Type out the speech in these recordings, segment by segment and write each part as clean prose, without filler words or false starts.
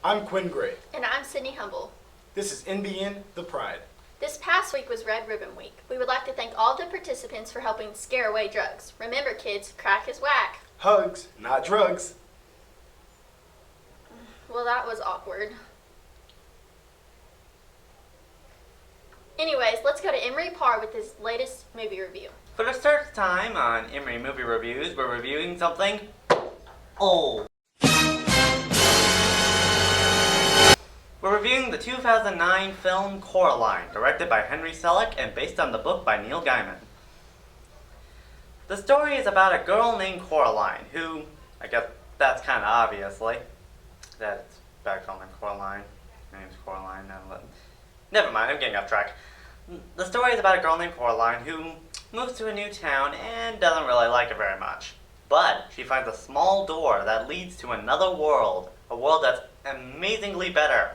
I'm Quinn Gray. And I'm Sydney Humble. This is NBN, The Pride. This past week was Red Ribbon Week. We would like to thank all the participants for helping scare away drugs. Remember, kids, crack is whack. Hugs, not drugs. Well, that was awkward. Anyways, let's go to Emery Parr with his latest movie review. For the third time on Emery Movie Reviews, we're reviewing something old. We're reviewing the 2009 film Coraline, directed by Henry Selick and based on the book by Neil Gaiman. The story is about a girl named Coraline, who, I guess that's kind of obviously, that's about a girl named Coraline. Her name's Coraline. Never mind, I'm getting off track. The story is about a girl named Coraline who moves to a new town and doesn't really like it very much. But she finds a small door that leads to another world, a world that's amazingly better.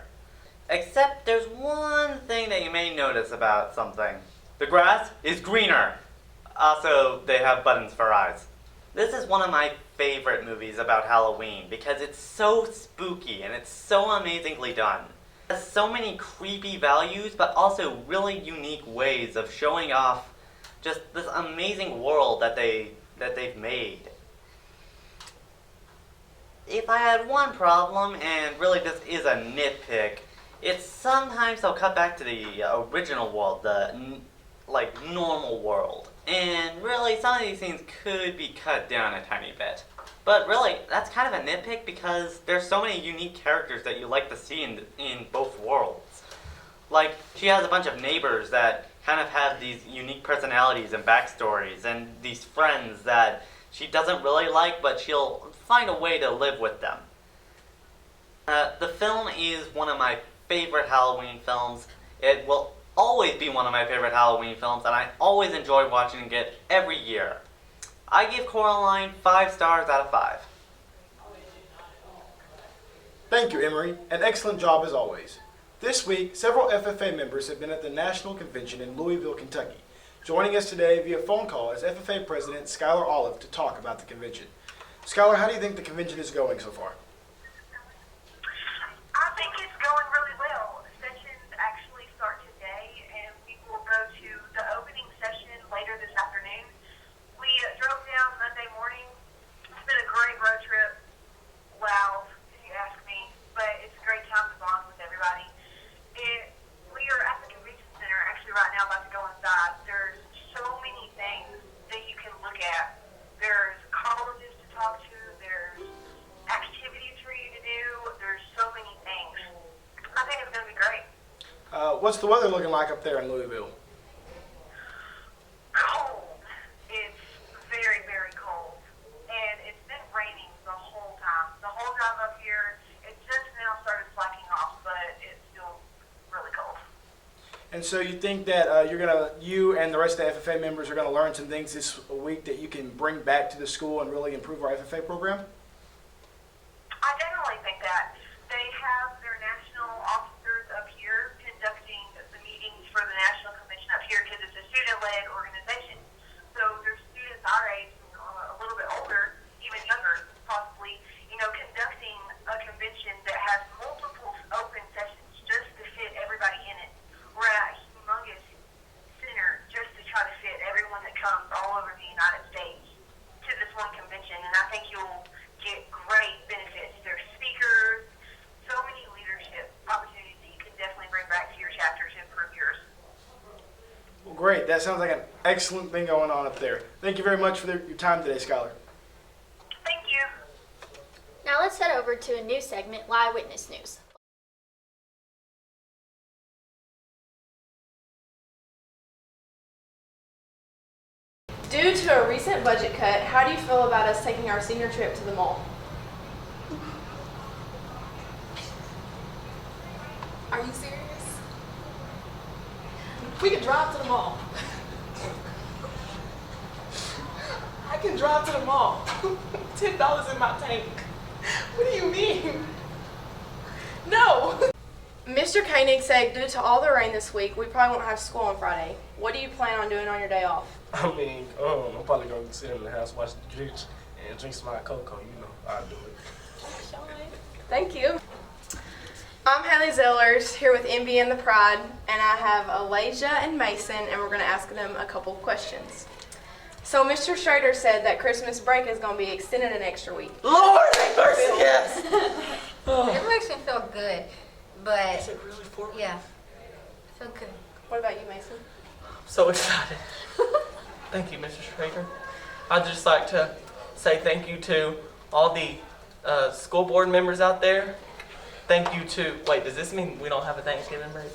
Except there's one thing that you may notice about something. The grass is greener. Also, they have buttons for eyes. This is one of my favorite movies about Halloween because it's so spooky and it's so amazingly done. It has so many creepy values, but also really unique ways of showing off just this amazing world that they've made. If I had one problem, and really this is a nitpick, it's sometimes they'll cut back to the original world, the normal world. And really, some of these things could be cut down a tiny bit. But really, that's kind of a nitpick because there's so many unique characters that you like to see in both worlds. Like, she has a bunch of neighbors that kind of have these unique personalities and backstories, and these friends that she doesn't really like, but she'll find a way to live with them. The film is one of my favorite Halloween films. It will always be one of my favorite Halloween films, and I always enjoy watching it every year. I give Coraline 5 stars out of 5. Thank you, Emery. An excellent job as always. This week, several FFA members have been at the National Convention in Louisville, Kentucky. Joining us today via phone call is FFA President Skylar Olive to talk about the convention. Skylar, how do you think the convention is going so far? I think it's going really well. Sessions actually start today, and we will go to the opening session later this afternoon. We drove down Monday morning. It's been a great road trip. Wow, if you ask me. But it's a great time to bond with everybody. We are at the convention center actually right now about to go inside. There's so many things that you can look at. There's colleges to talk to. There's activities for you to do. There's so many things. I think it's going to be great. What's the weather looking like up there in Louisville? Cold. It's very, very cold. And it's been raining the whole time. The whole time up here, it just now started slacking off, but it's still really cold. And so you think that you and the rest of the FFA members are going to learn some things this week that you can bring back to the school and really improve our FFA program? I definitely think that. They have their national officers up here conducting the meetings for the National Convention up here because it's a student-led organization. So there's students our age, a little bit older, even younger possibly, conducting a convention that has multiple open sessions just to fit everybody in it. We're at a humongous center just to try to fit everyone that comes all over the United States to this one convention, and I think you'll get great benefits. There's speakers, so many leadership opportunities that you can definitely bring back to your chapters and improve yours. Well, great. That sounds like an excellent thing going on up there. Thank you very much for your time today, Skylar. Thank you. Now let's head over to a new segment, Live Witness News. Due to a recent budget cut, how do you feel about us taking our senior trip to the mall? Are you serious? We can drive to the mall. I can drive to the mall. $10 in my tank. What do you mean? No! Mr. Koenig said due to all the rain this week, we probably won't have school on Friday. What do you plan on doing on your day off? I'm probably going to sit in the house, watch the Jukes, and drink some hot cocoa. I'll do it. Thank you. I'm Haley Zellers here with MB and the Pride, and I have Elijah and Mason, and we're going to ask them a couple of questions. So Mr. Schrader said that Christmas break is going to be extended an extra week. Lord have mercy, yes. It makes me feel good, but Is it really 4 weeks? yeah, I feel good. What about you, Mason? So excited. Thank you, Mr. Schrader. I'd just like to say thank you to all the school board members out there. Thank you to, wait, does this mean we don't have a Thanksgiving break?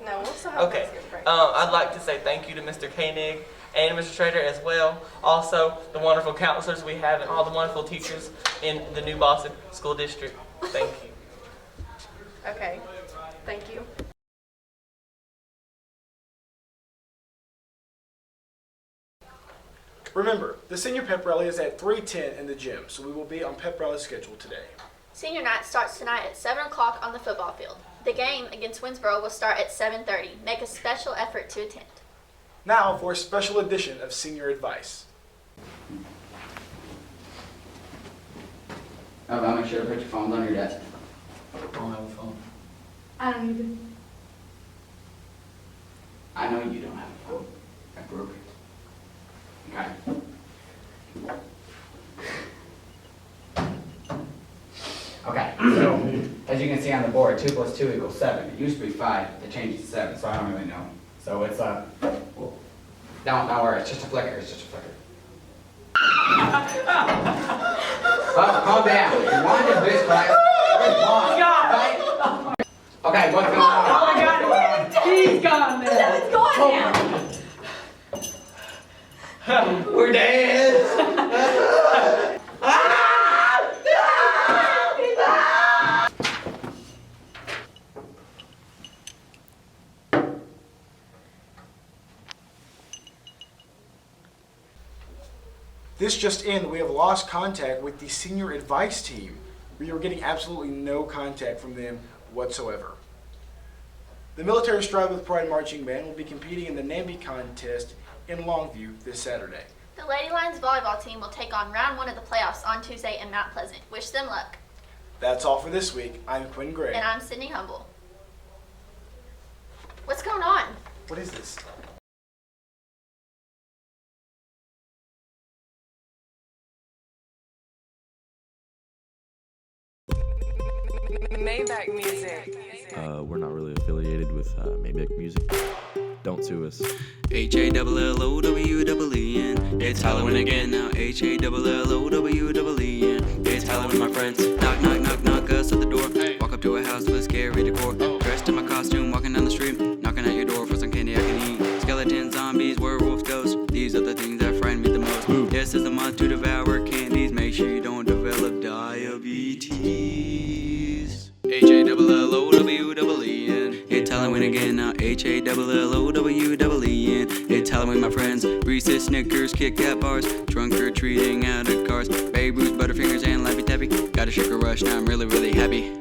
No, we'll still have Okay. Thanksgiving break. I'd like to say thank you to Mr. Koenig and Mr. Schrader as well. Also, the wonderful counselors we have and all the wonderful teachers in the New Boston School District. Thank you. Okay, thank you. Remember, the senior pep rally is at 3:10 in the gym, so we will be on pep rally schedule today. Senior night starts tonight at 7 o'clock on the football field. The game against Winsboro will start at 7:30. Make a special effort to attend. Now for a special edition of Senior Advice. I'll make sure to put your phones on your desk. I don't have a phone. I don't either. I know you don't have a phone. I broke it. Okay. Okay, so as you can see on the board, 2 + 2 = 7. It used to be 5, they changed it to 7, so I don't really know. So it's don't worry, it's just a flicker, it's just a flicker. Well, calm down. You wanted this class. Right? Okay, what's going on? Oh my God, he's gone now. It's gone now. We're dead. This just in, we have lost contact with the senior advice team. We are getting absolutely no contact from them whatsoever. The Military Stride with Pride Marching Band will be competing in the NAMBY contest in Longview this Saturday. The Lady Lions volleyball team will take on round 1 of the playoffs on Tuesday in Mount Pleasant. Wish them luck. That's all for this week. I'm Quinn Gray. And I'm Sydney Humble. What's going on? What is this? Maybach music. We're not really affiliated with Maybach Music. Don't sue us. HALLOWEN. It's Halloween again now. HALLOWEN. It's Halloween, my friends. Knock, knock, knock, knock us at the door. Walk up to a house with scary decor. Dressed in my costume, walking down the street. Knocking at your door for some candy I can eat. Skeletons, zombies, werewolves, ghosts. These are the things that frighten me the most. This is the month to devour candies. Make sure you don't develop diabetes. HALLOWEN. It's Halloween again now. HALLOWEN. It's Halloween, my friends. Reese's, Snickers, Kit Kat bars. Trunk or treating out of cars. Babe Ruth, Butterfingers, and Lappy Tappy. Got a sugar rush now. I'm really, really happy.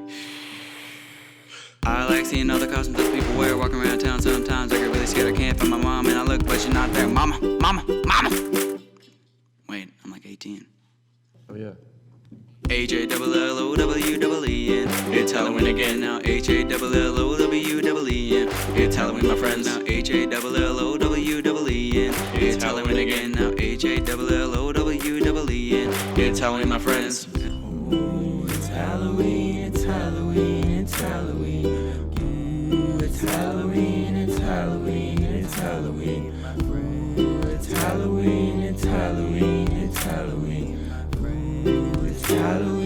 I like seeing all the costumes that people wear. Walking around town sometimes. I get really scared. I can't find my mom, and I look, but she's not there. Mama, mama, mama. Wait, I'm like 18. Oh yeah. HALLOWEN. It's Halloween again now. HALLOWEN. It's Halloween, my friends now. HALLOWEN. It's Halloween again now. HALLOWEN. It's Halloween, my friends. Ooh, it's Halloween, it's Halloween, it's Halloween. Ooh, it's Halloween, it's Halloween, it's Halloween. Ooh, it's Halloween, it's Halloween, it's Halloween. Ooh, it's Halloween.